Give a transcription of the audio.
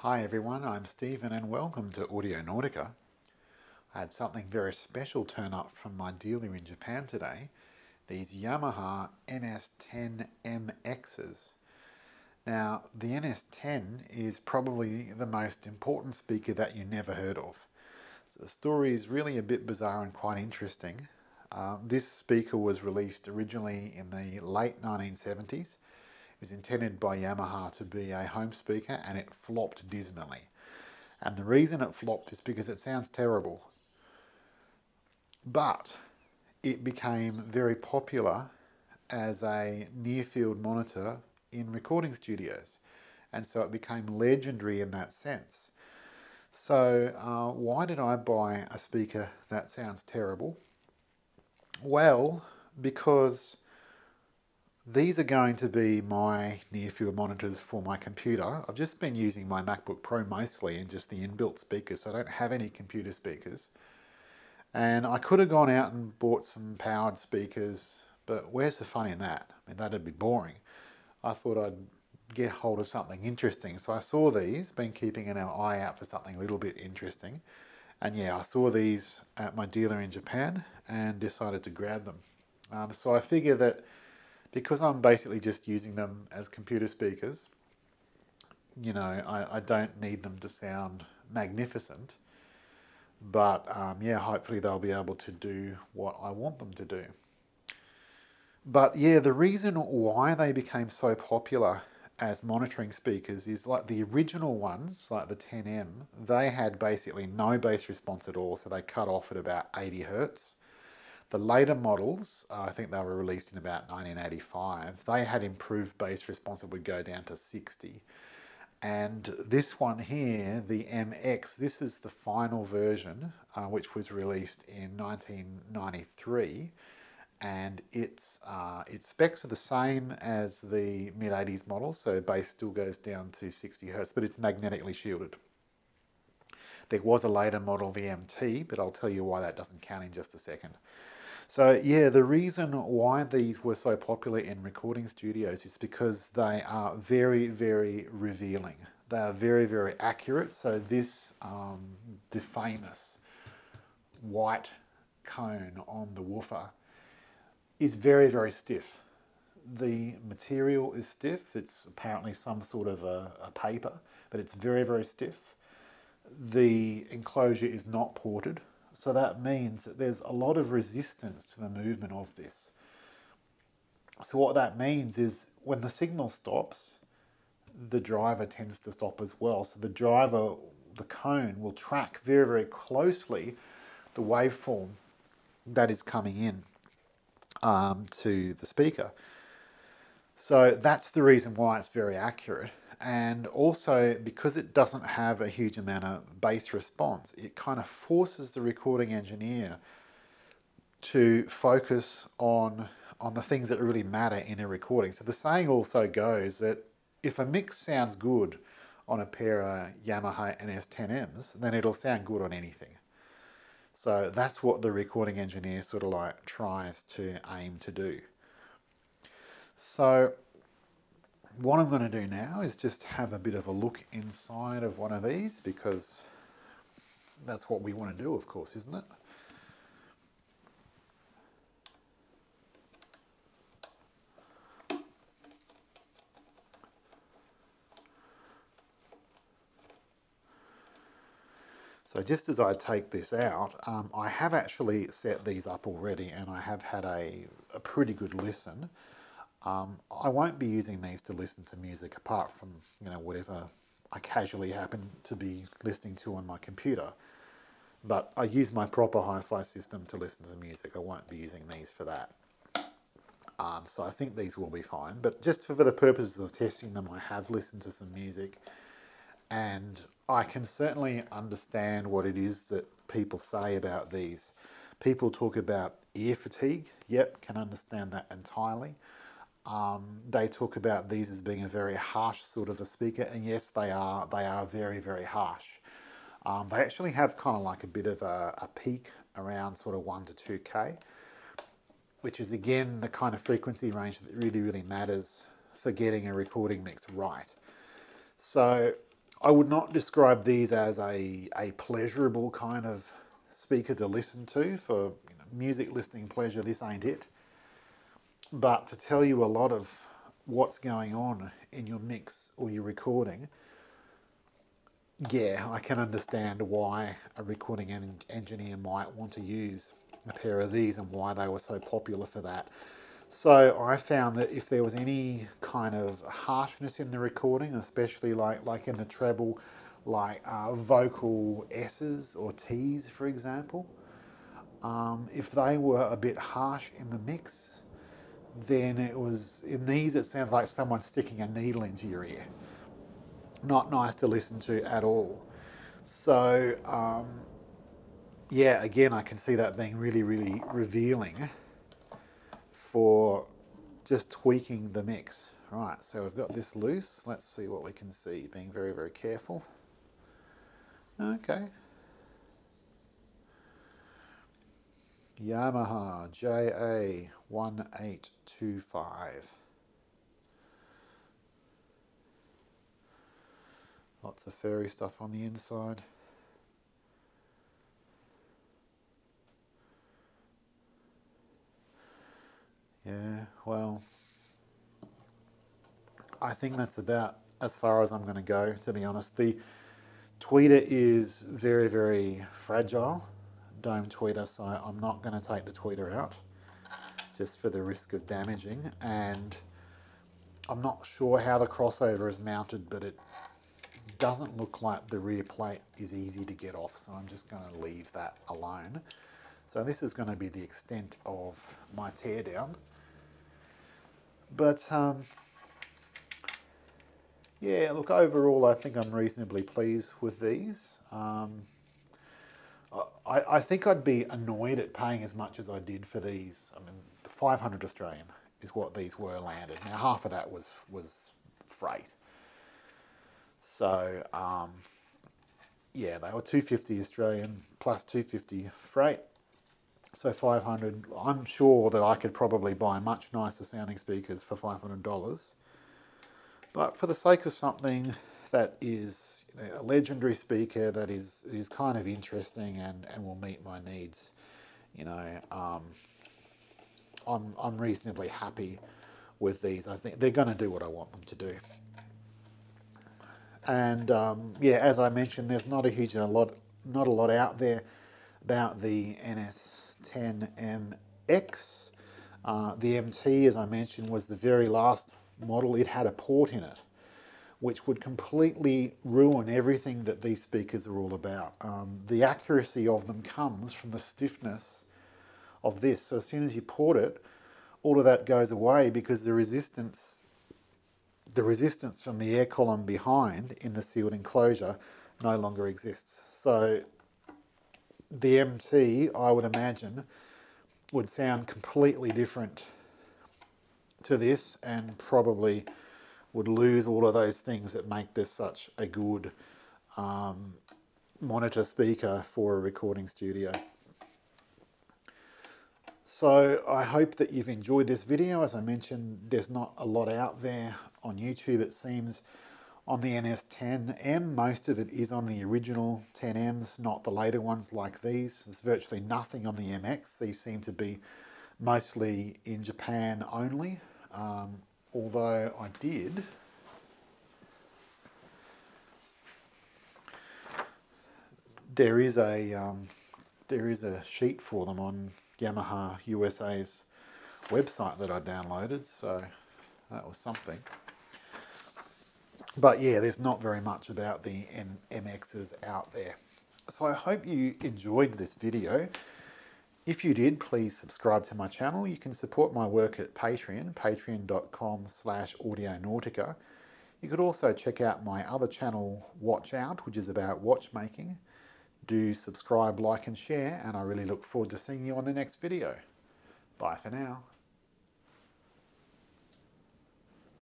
Hi everyone, I'm Stephen and welcome to Audio Nautica. I had something very special turn up from my dealer in Japan today. These Yamaha NS-10M Now, the NS-10 is probably the most important speaker that you never heard of. So the story is really a bit bizarre and quite interesting. This speaker was released originally in the late 1970s. It was intended by Yamaha to be a home speaker and it flopped dismally. And the reason it flopped is because it sounds terrible. But it became very popular as a near-field monitor in recording studios. And so it became legendary in that sense. So why did I buy a speaker that sounds terrible? Well, because these are going to be my near-field monitors for my computer. I've just been using my MacBook Pro mostly and just the inbuilt speakers, so I don't have any computer speakers. And I could have gone out and bought some powered speakers, but where's the fun in that? I mean, that'd be boring. I thought I'd get hold of something interesting. So I saw these, been keeping an eye out for something a little bit interesting. And yeah, I saw these at my dealer in Japan and decided to grab them. So I figure that because I'm basically just using them as computer speakers, you know, I don't need them to sound magnificent, but yeah, hopefully they'll be able to do what I want them to do. But yeah, the reason why they became so popular as monitoring speakers is like the original ones, like the 10M, they had basically no bass response at all, so they cut off at about 80 Hertz. The later models, I think they were released in about 1985, they had improved bass response that would go down to 60. And this one here, the MX, this is the final version, which was released in 1993. And its specs are the same as the mid-80s model, so bass still goes down to 60 Hertz, but it's magnetically shielded. There was a later model, the MT, but I'll tell you why that doesn't count in just a second. So yeah, the reason why these were so popular in recording studios is because they are very, very revealing. They are very, very accurate. So this, the famous white cone on the woofer is very, very stiff. The material is stiff. It's apparently some sort of a paper, but it's very, very stiff. The enclosure is not ported. So that means that there's a lot of resistance to the movement of this. So what that means is when the signal stops, the driver tends to stop as well. So the driver, the cone, will track very, very closely the waveform that is coming in to the speaker. So that's the reason why it's very accurate. And also because it doesn't have a huge amount of bass response, it kind of forces the recording engineer to focus on the things that really matter in a recording. So the saying also goes that if a mix sounds good on a pair of Yamaha NS-10Ms, then it'll sound good on anything. So that's what the recording engineer sort of like tries to aim to do. So what I'm going to do now is just have a bit of a look inside of one of these, because that's what we want to do, of course, isn't it? So just as I take this out, I have actually set these up already and I have had a pretty good listen. I won't be using these to listen to music apart from, you know, whatever I casually happen to be listening to on my computer. But I use my proper hi-fi system to listen to music. I won't be using these for that. So I think these will be fine. But just for the purposes of testing them, I have listened to some music. And I can certainly understand what it is that people say about these. People talk about ear fatigue. Yep, can understand that entirely. They talk about these as being a very harsh sort of a speaker, and yes, they are very, very harsh. They actually have kind of like a bit of a peak around sort of 1 to 2K, which is again the kind of frequency range that really, really matters for getting a recording mix right. So I would not describe these as a pleasurable kind of speaker to listen to for music listening pleasure. This ain't it. But to tell you a lot of what's going on in your mix or your recording, yeah, I can understand why a recording engineer might want to use a pair of these and why they were so popular for that. So I found that if there was any kind of harshness in the recording, especially like in the treble, like vocal S's or T's, for example, if they were a bit harsh in the mix, then in these it sounds like someone sticking a needle into your ear. Not nice to listen to at all. So yeah, again, I can see that being really, really revealing for just tweaking the mix. Right, so we've got this loose. Let's see what we can see, being very, very careful. Okay. Yamaha JA1825. Lots of fairy stuff on the inside. Yeah, well, I think that's about as far as I'm going to go, to be honest. The tweeter is very, very fragile, dome tweeter, so I'm not going to take the tweeter out just for the risk of damaging. And I'm not sure how the crossover is mounted, but it doesn't look like the rear plate is easy to get off, so I'm just going to leave that alone. So this is going to be the extent of my teardown. But yeah, look, overall I think I'm reasonably pleased with these. I think I'd be annoyed at paying as much as I did for these. I mean, the 500 Australian is what these were landed. Now half of that was freight. So yeah, they were 250 Australian plus 250 freight. So 500, I'm sure that I could probably buy much nicer sounding speakers for $500. But for the sake of something that is a legendary speaker that is kind of interesting and will meet my needs, I'm reasonably happy with these. I think they're going to do what I want them to do. And yeah, as I mentioned, there's not a lot out there about the NS-10MX. The MT, as I mentioned, was the very last model. It had a port in it, which would completely ruin everything that these speakers are all about. The accuracy of them comes from the stiffness of this. So as soon as you port it, all of that goes away because the resistance from the air column behind in the sealed enclosure no longer exists. So the MT, I would imagine, would sound completely different to this and probably would lose all of those things that make this such a good monitor speaker for a recording studio. So I hope that you've enjoyed this video. As I mentioned, there's not a lot out there on YouTube, it seems, on the NS-10M. Most of it is on the original 10Ms, not the later ones like these. There's virtually nothing on the MX. These seem to be mostly in Japan only, although there is a sheet for them on Yamaha USA's website that I downloaded, so that was something. But yeah, there's not very much about the MXs out there. So I hope you enjoyed this video. If you did, please subscribe to my channel. You can support my work at Patreon, patreon.com/audionautica. You could also check out my other channel, Watch Out, which is about watchmaking. Do subscribe, like and share, and I really look forward to seeing you on the next video. Bye for now.